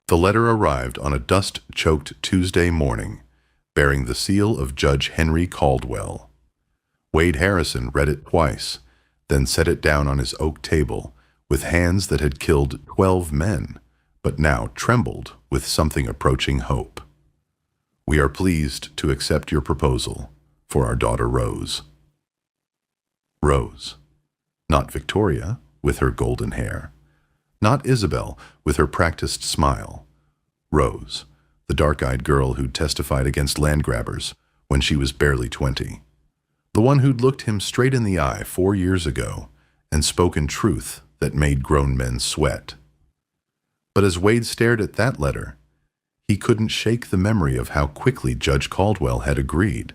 The letter arrived on a dust-choked Tuesday morning, bearing the seal of Judge Henry Caldwell. Wade Harrison read it twice, then set it down on his oak table with hands that had killed 12 men, but now trembled with something approaching hope. We are pleased to accept your proposal for our daughter Rose. Rose. Not Victoria, with her golden hair. Not Isabel, with her practiced smile. Rose, the dark-eyed girl who'd testified against land grabbers when she was barely 20. The one who'd looked him straight in the eye 4 years ago and spoken truth that made grown men sweat. But as Wade stared at that letter, he couldn't shake the memory of how quickly Judge Caldwell had agreed.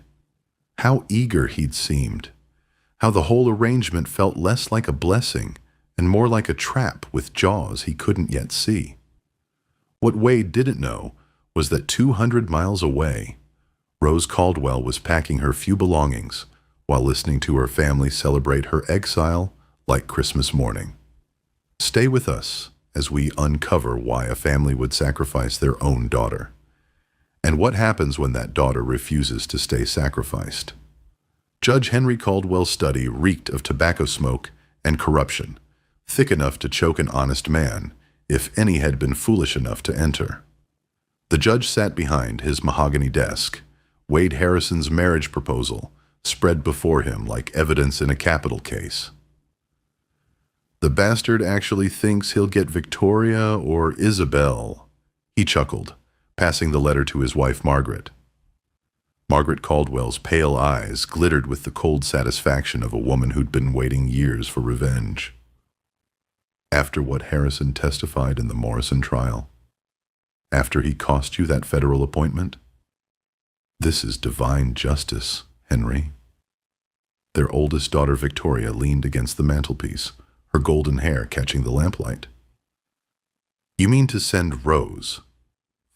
How eager he'd seemed. How the whole arrangement felt less like a blessing and more like a trap with jaws he couldn't yet see. What Wade didn't know was that 200 miles away, Rose Caldwell was packing her few belongings while listening to her family celebrate her exile like Christmas morning. Stay with us as we uncover why a family would sacrifice their own daughter, and what happens when that daughter refuses to stay sacrificed. Judge Henry Caldwell's study reeked of tobacco smoke and corruption, thick enough to choke an honest man, if any had been foolish enough to enter. The judge sat behind his mahogany desk, Wade Harrison's marriage proposal spread before him like evidence in a capital case. The bastard actually thinks he'll get Victoria or Isabel, he chuckled, passing the letter to his wife Margaret. Margaret Caldwell's pale eyes glittered with the cold satisfaction of a woman who'd been waiting years for revenge. After what Harrison testified in the Morrison trial? After he cost you that federal appointment? This is divine justice, Henry. Their oldest daughter Victoria leaned against the mantelpiece, her golden hair catching the lamplight. You mean to send Rose?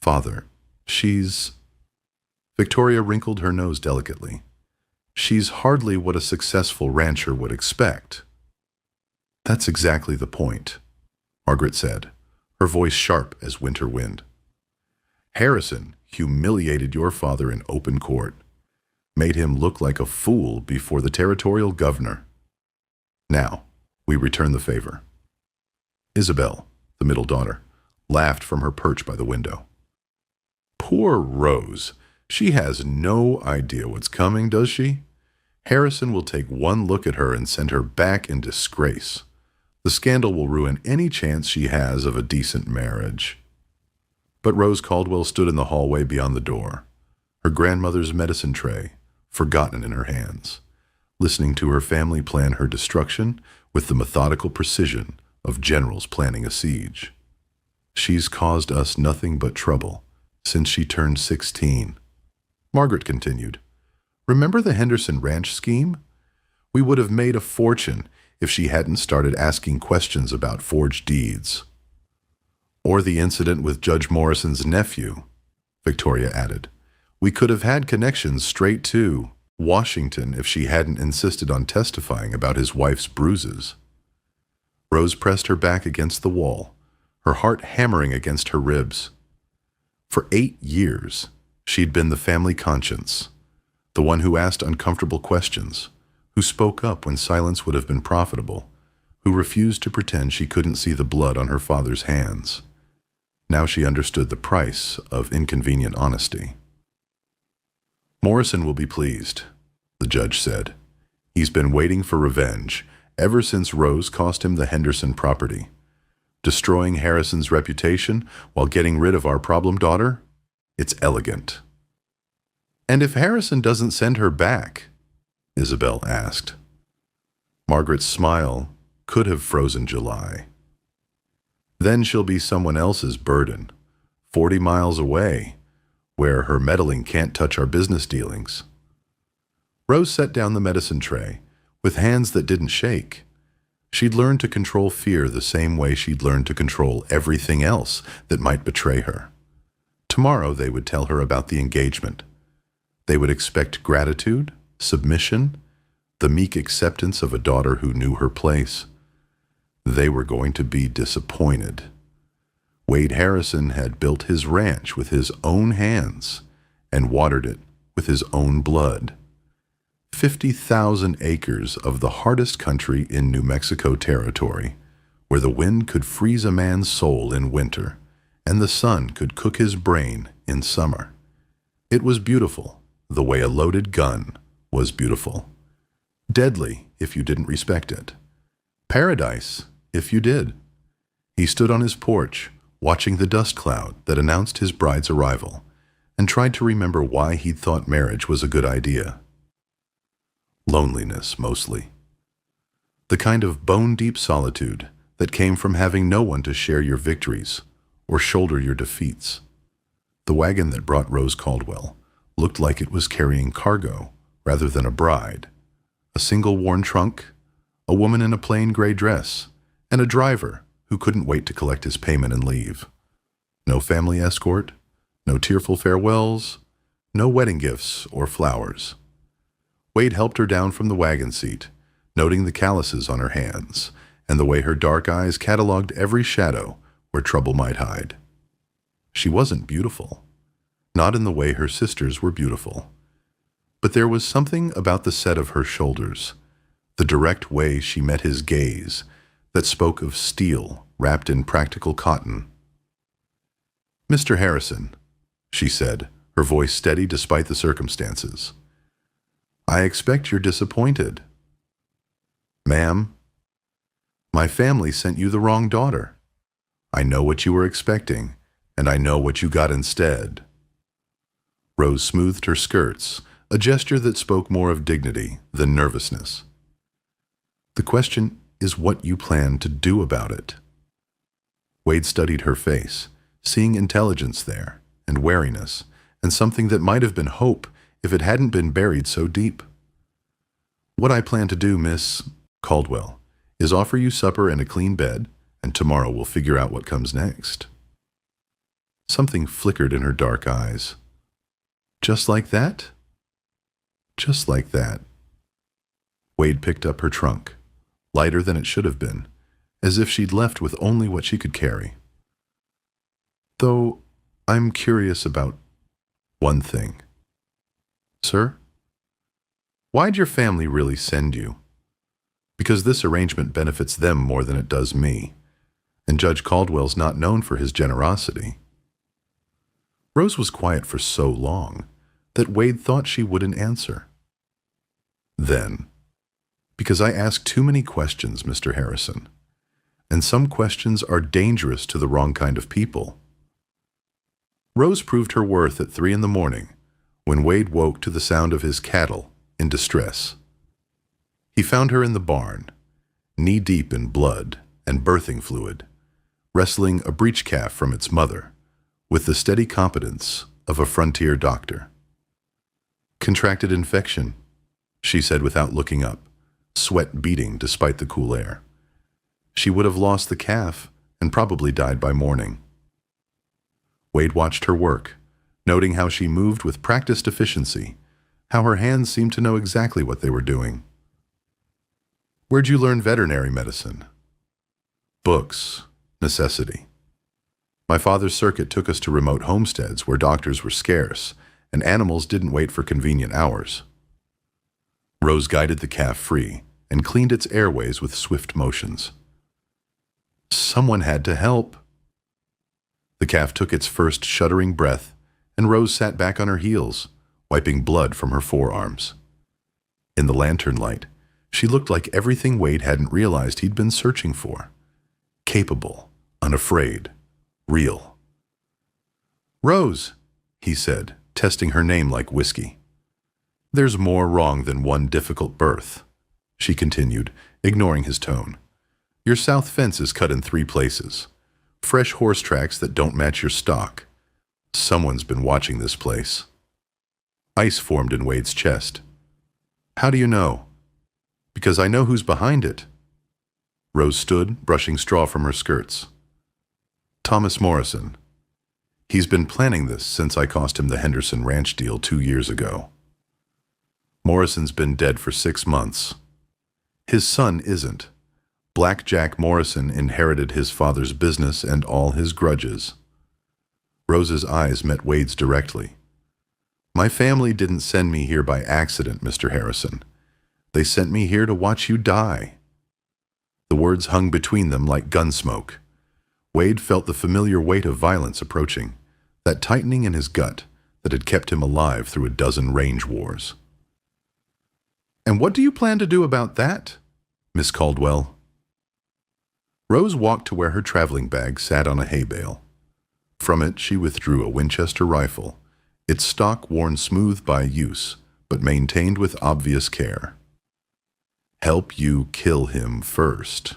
Father, she's... Victoria wrinkled her nose delicately. She's hardly what a successful rancher would expect. That's exactly the point, Margaret said, her voice sharp as winter wind. Harrison humiliated your father in open court, made him look like a fool before the territorial governor. Now, we return the favor. Isabel, the middle daughter, laughed from her perch by the window. Poor Rose. She has no idea what's coming, does she? Harrison will take one look at her and send her back in disgrace. The scandal will ruin any chance she has of a decent marriage. But Rose Caldwell stood in the hallway beyond the door, her grandmother's medicine tray forgotten in her hands, listening to her family plan her destruction with the methodical precision of generals planning a siege. She's caused us nothing but trouble since she turned 16. Margaret continued, Remember the Henderson Ranch scheme? We would have made a fortune if she hadn't started asking questions about forged deeds. Or the incident with Judge Morrison's nephew, Victoria added. We could have had connections straight to Washington if she hadn't insisted on testifying about his wife's bruises. Rose pressed her back against the wall, her heart hammering against her ribs. For 8 years, she'd been the family conscience, the one who asked uncomfortable questions, who spoke up when silence would have been profitable, who refused to pretend she couldn't see the blood on her father's hands. Now she understood the price of inconvenient honesty. Morrison will be pleased, the judge said. He's been waiting for revenge ever since Rose cost him the Henderson property. Destroying Harrison's reputation while getting rid of our problem daughter? It's elegant. And if Harrison doesn't send her back? Isabel asked. Margaret's smile could have frozen July. Then she'll be someone else's burden, 40 miles away, where her meddling can't touch our business dealings. Rose set down the medicine tray, with hands that didn't shake. She'd learned to control fear the same way she'd learned to control everything else that might betray her. Tomorrow they would tell her about the engagement. They would expect gratitude, submission, the meek acceptance of a daughter who knew her place. They were going to be disappointed. Wade Harrison had built his ranch with his own hands and watered it with his own blood. 50,000 acres of the hardest country in New Mexico territory, where the wind could freeze a man's soul in winter and the sun could cook his brain in summer. It was beautiful, the way a loaded gun was beautiful. Deadly if you didn't respect it. Paradise if you did. He stood on his porch, watching the dust cloud that announced his bride's arrival, and tried to remember why he'd thought marriage was a good idea. Loneliness, mostly. The kind of bone-deep solitude that came from having no one to share your victories or shoulder your defeats. The wagon that brought Rose Caldwell looked like it was carrying cargo rather than a bride. A single worn trunk, a woman in a plain gray dress, and a driver who couldn't wait to collect his payment and leave. No family escort, no tearful farewells, no wedding gifts or flowers. Wade helped her down from the wagon seat, noting the calluses on her hands and the way her dark eyes cataloged every shadow where trouble might hide. She wasn't beautiful, not in the way her sisters were beautiful. But there was something about the set of her shoulders, the direct way she met his gaze, that spoke of steel wrapped in practical cotton. "Mr. Harrison," she said, her voice steady despite the circumstances. "I expect you're disappointed." "Ma'am, my family sent you the wrong daughter. I know what you were expecting, and I know what you got instead." Rose smoothed her skirts, a gesture that spoke more of dignity than nervousness. "The question is what you plan to do about it." Wade studied her face, seeing intelligence there, and wariness, and something that might have been hope if it hadn't been buried so deep. "What I plan to do, Miss Caldwell, is offer you supper and a clean bed, and tomorrow we'll figure out what comes next." Something flickered in her dark eyes. "Just like that?" "Just like that." Wade picked up her trunk, lighter than it should have been, as if she'd left with only what she could carry. "Though I'm curious about one thing." "Sir? Why'd your family really send you?" "Because this arrangement benefits them more than it does me, and Judge Caldwell's not known for his generosity." Rose was quiet for so long that Wade thought she wouldn't answer. Then, "Because I ask too many questions, Mr. Harrison, and some questions are dangerous to the wrong kind of people." Rose proved her worth at 3 a.m. when Wade woke to the sound of his cattle in distress. He found her in the barn, knee-deep in blood and birthing fluid, wrestling a breech calf from its mother with the steady competence of a frontier doctor. "Contracted infection," she said without looking up, sweat beating despite the cool air. She would have lost the calf and probably died by morning. Wade watched her work, noting how she moved with practiced efficiency, how her hands seemed to know exactly what they were doing. "Where'd you learn veterinary medicine?" "Books. Necessity. My father's circuit took us to remote homesteads where doctors were scarce and animals didn't wait for convenient hours." Rose guided the calf free and cleaned its airways with swift motions. "Someone had to help." The calf took its first shuddering breath, and Rose sat back on her heels, wiping blood from her forearms. In the lantern light, she looked like everything Wade hadn't realized he'd been searching for. Capable, unafraid, real. "Rose," he said, testing her name like whiskey. "There's more wrong than one difficult birth," she continued, ignoring his tone. "Your south fence is cut in 3 places. Fresh horse tracks that don't match your stock. Someone's been watching this place." Ice formed in Wade's chest. "How do you know?" "Because I know who's behind it." Rose stood, brushing straw from her skirts. "Thomas Morrison. He's been planning this since I cost him the Henderson Ranch deal 2 years ago. Morrison's been dead for 6 months. His son isn't, Black Jack Morrison inherited his father's business and all his grudges. Rose's eyes met Wade's directly. My family didn't send me here by accident, Mr. Harrison. They sent me here to watch you die. The words hung between them like gun smoke. Wade felt the familiar weight of violence approaching, that tightening in his gut that had kept him alive through a dozen range wars. And what do you plan to do about that, Miss Caldwell? Rose walked to where her traveling bag sat on a hay bale. From it she withdrew a Winchester rifle, its stock worn smooth by use, but maintained with obvious care. Help you kill him first.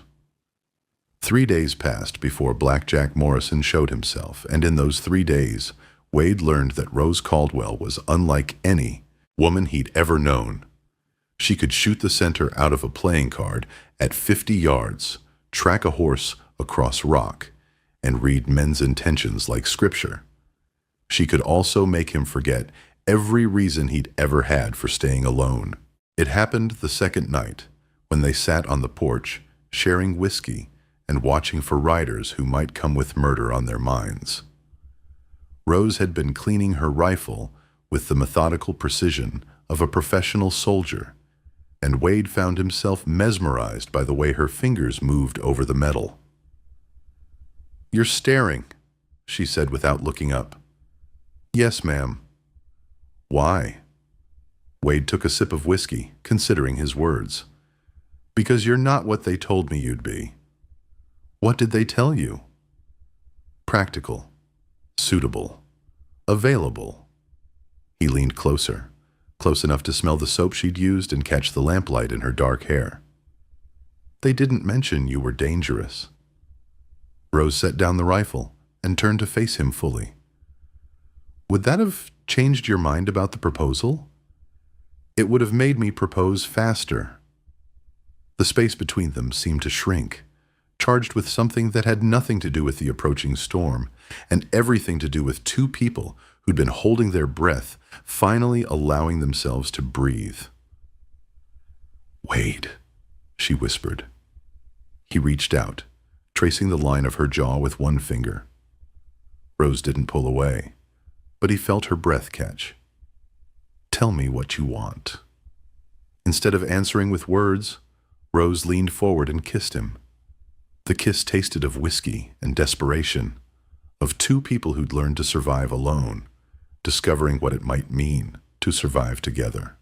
3 days passed before Black Jack Morrison showed himself, and in those 3 days, Wade learned that Rose Caldwell was unlike any woman he'd ever known. She could shoot the center out of a playing card at 50 yards, track a horse across rock, and read men's intentions like scripture. She could also make him forget every reason he'd ever had for staying alone. It happened the second night, when they sat on the porch, sharing whiskey and watching for riders who might come with murder on their minds. Rose had been cleaning her rifle with the methodical precision of a professional soldier, and Wade found himself mesmerized by the way her fingers moved over the metal. You're staring, she said without looking up. Yes, ma'am. Why? Wade took a sip of whiskey, considering his words. Because you're not what they told me you'd be. What did they tell you? Practical, suitable, available. He leaned closer, close enough to smell the soap she'd used and catch the lamplight in her dark hair. They didn't mention you were dangerous. Rose set down the rifle and turned to face him fully. Would that have changed your mind about the proposal? It would have made me propose faster. The space between them seemed to shrink, charged with something that had nothing to do with the approaching storm, and everything to do with two people who'd been holding their breath, finally allowing themselves to breathe. Wade, she whispered. He reached out, tracing the line of her jaw with one finger. Rose didn't pull away, but he felt her breath catch. Tell me what you want. Instead of answering with words, Rose leaned forward and kissed him. The kiss tasted of whiskey and desperation, of two people who'd learned to survive alone, discovering what it might mean to survive together.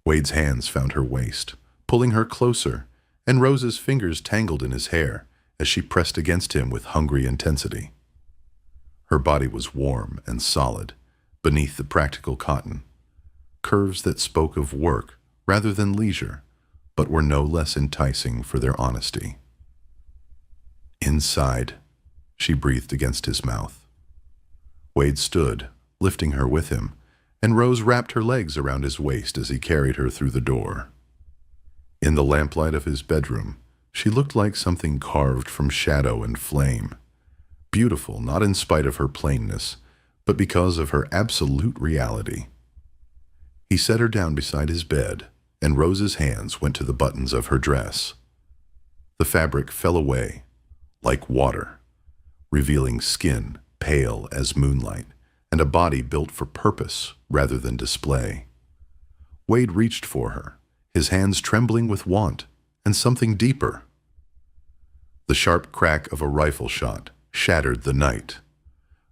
Wade's hands found her waist, pulling her closer, and Rose's fingers tangled in his hair as she pressed against him with hungry intensity. Her body was warm and solid, beneath the practical cotton, curves that spoke of work rather than leisure, but were no less enticing for their honesty. Inside, she breathed against his mouth. Wade stood, lifting her with him, and Rose wrapped her legs around his waist as he carried her through the door. In the lamplight of his bedroom, she looked like something carved from shadow and flame, beautiful not in spite of her plainness, but because of her absolute reality. He set her down beside his bed, and Rose's hands went to the buttons of her dress. The fabric fell away, like water, revealing skin pale as moonlight, and a body built for purpose rather than display. Wade reached for her, his hands trembling with want and something deeper. The sharp crack of a rifle shot shattered the night.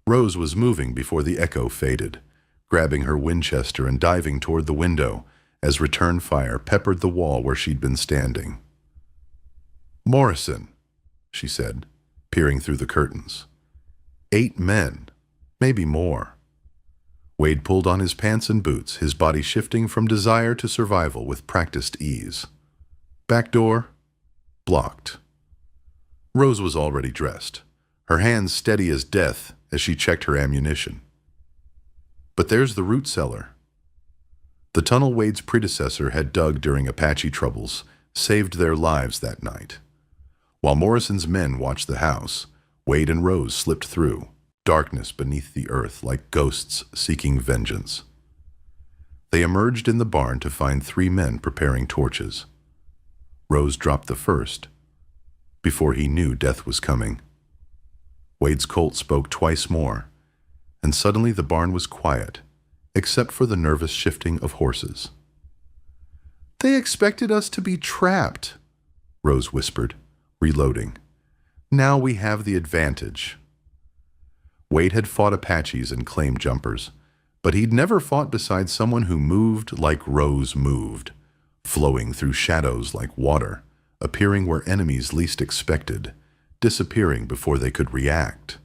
Rose was moving before the echo faded, grabbing her Winchester and diving toward the window as return fire peppered the wall where she'd been standing. Morrison, she said, peering through the curtains. 8 men, maybe more. Wade pulled on his pants and boots, his body shifting from desire to survival with practiced ease. Back door, blocked. Rose was already dressed, her hands steady as death as she checked her ammunition. But there's the root cellar. The tunnel Wade's predecessor had dug during Apache troubles saved their lives that night. While Morrison's men watched the house, Wade and Rose slipped through, darkness beneath the earth like ghosts seeking vengeance. They emerged in the barn to find 3 men preparing torches. Rose dropped the first, before he knew death was coming. Wade's colt spoke twice more, and suddenly the barn was quiet, except for the nervous shifting of horses. "They expected us to be trapped," Rose whispered, reloading. "Now we have the advantage." Wade had fought Apaches and claim jumpers, but he'd never fought beside someone who moved like Rose moved, flowing through shadows like water, appearing where enemies least expected, disappearing before they could react.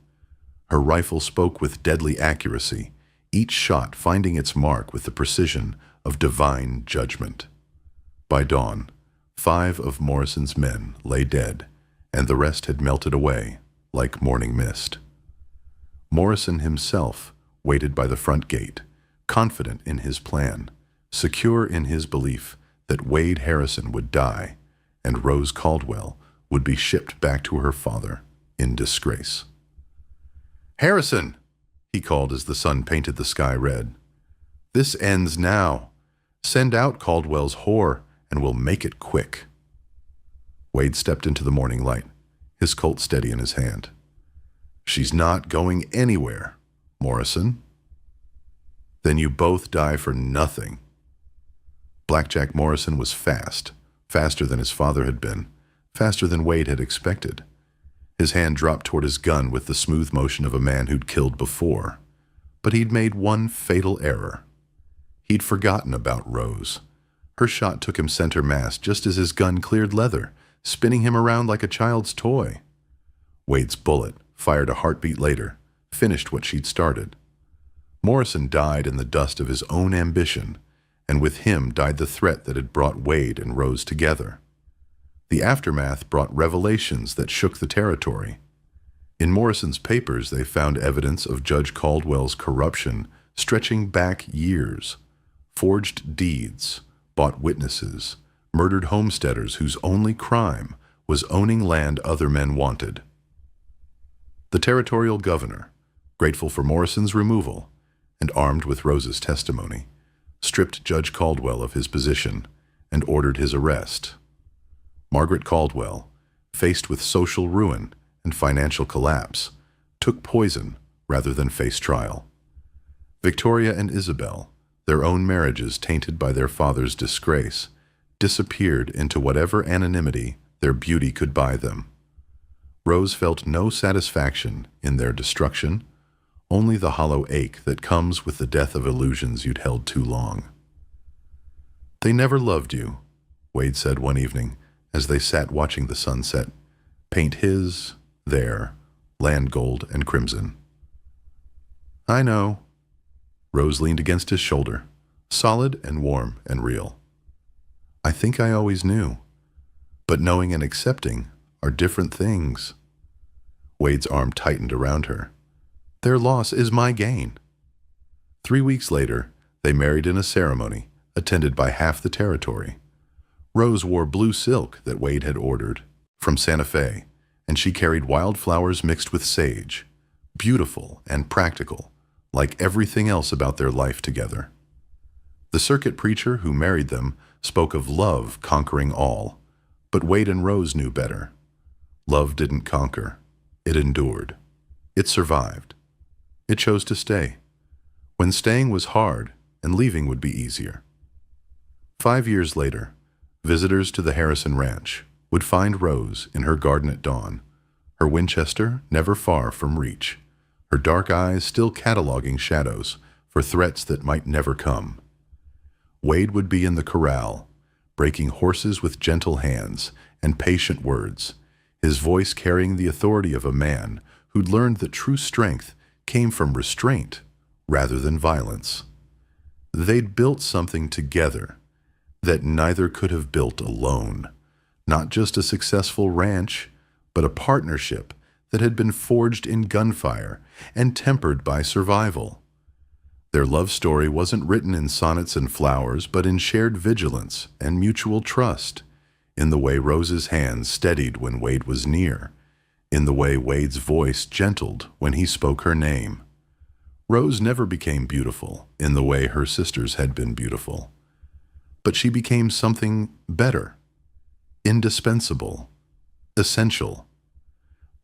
Her rifle spoke with deadly accuracy, each shot finding its mark with the precision of divine judgment. By dawn, 5 of Morrison's men lay dead, and the rest had melted away like morning mist. Morrison himself waited by the front gate, confident in his plan, secure in his belief that Wade Harrison would die, and Rose Caldwell would be shipped back to her father in disgrace. "Harrison!" he called as the sun painted the sky red. "This ends now. Send out Caldwell's whore, and we'll make it quick." Wade stepped into the morning light, his Colt steady in his hand. "She's not going anywhere, Morrison." "Then you both die for nothing." Blackjack Morrison was fast, faster than his father had been, faster than Wade had expected. His hand dropped toward his gun with the smooth motion of a man who'd killed before. But he'd made one fatal error. He'd forgotten about Rose. Her shot took him center mass just as his gun cleared leather, spinning him around like a child's toy. Wade's bullet, fired a heartbeat later, finished what she'd started. Morrison died in the dust of his own ambition, and with him died the threat that had brought Wade and Rose together. The aftermath brought revelations that shook the territory. In Morrison's papers, they found evidence of Judge Caldwell's corruption stretching back years, forged deeds, bought witnesses, murdered homesteaders whose only crime was owning land other men wanted. The territorial governor, grateful for Morrison's removal and armed with Rose's testimony, stripped Judge Caldwell of his position and ordered his arrest. Margaret Caldwell, faced with social ruin and financial collapse, took poison rather than face trial. Victoria and Isabel, their own marriages tainted by their father's disgrace, disappeared into whatever anonymity their beauty could buy them. Rose felt no satisfaction in their destruction, only the hollow ache that comes with the death of illusions you'd held too long. "They never loved you," Wade said one evening as they sat watching the sunset paint his, their, land gold and crimson. "I know." Rose leaned against his shoulder, solid and warm and real. "I think I always knew. But knowing and accepting are different things." Wade's arm tightened around her. "Their loss is my gain." 3 weeks later, they married in a ceremony attended by half the territory. Rose wore blue silk that Wade had ordered from Santa Fe, and she carried wildflowers mixed with sage, beautiful and practical, like everything else about their life together. The circuit preacher who married them spoke of love conquering all, but Wade and Rose knew better. Love didn't conquer. It endured. It survived. It chose to stay, when staying was hard and leaving would be easier. 5 years later, visitors to the Harrison Ranch would find Rose in her garden at dawn, her Winchester never far from reach, her dark eyes still cataloging shadows for threats that might never come. Wade would be in the corral, breaking horses with gentle hands and patient words, his voice carrying the authority of a man who'd learned that true strength came from restraint rather than violence. They'd built something together that neither could have built alone, not just a successful ranch, but a partnership that had been forged in gunfire and tempered by survival. Their love story wasn't written in sonnets and flowers, but in shared vigilance and mutual trust, in the way Rose's hands steadied when Wade was near, in the way Wade's voice gentled when he spoke her name. Rose never became beautiful in the way her sisters had been beautiful, but she became something better, indispensable, essential.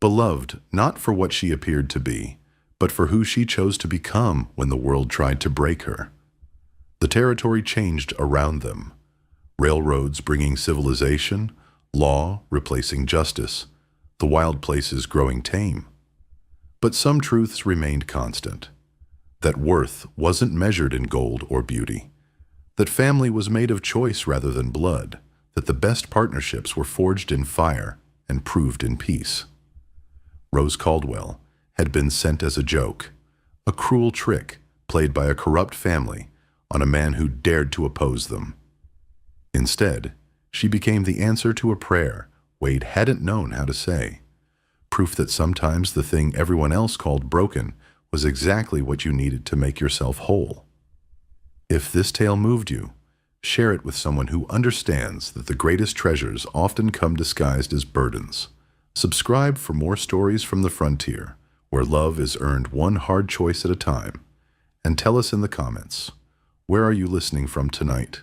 Beloved not for what she appeared to be, but for who she chose to become when the world tried to break her. The territory changed around them. Railroads bringing civilization, law replacing justice, the wild places growing tame. But some truths remained constant. That worth wasn't measured in gold or beauty. That family was made of choice rather than blood. That the best partnerships were forged in fire and proved in peace. Rose Caldwell had been sent as a joke, a cruel trick played by a corrupt family on a man who dared to oppose them. Instead, she became the answer to a prayer Wade hadn't known how to say. Proof that sometimes the thing everyone else called broken was exactly what you needed to make yourself whole. If this tale moved you, share it with someone who understands that the greatest treasures often come disguised as burdens. Subscribe for more stories from the frontier, where love is earned one hard choice at a time. And tell us in the comments, where are you listening from tonight?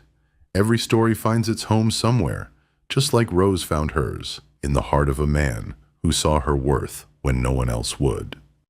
Every story finds its home somewhere, just like Rose found hers, in the heart of a man who saw her worth when no one else would.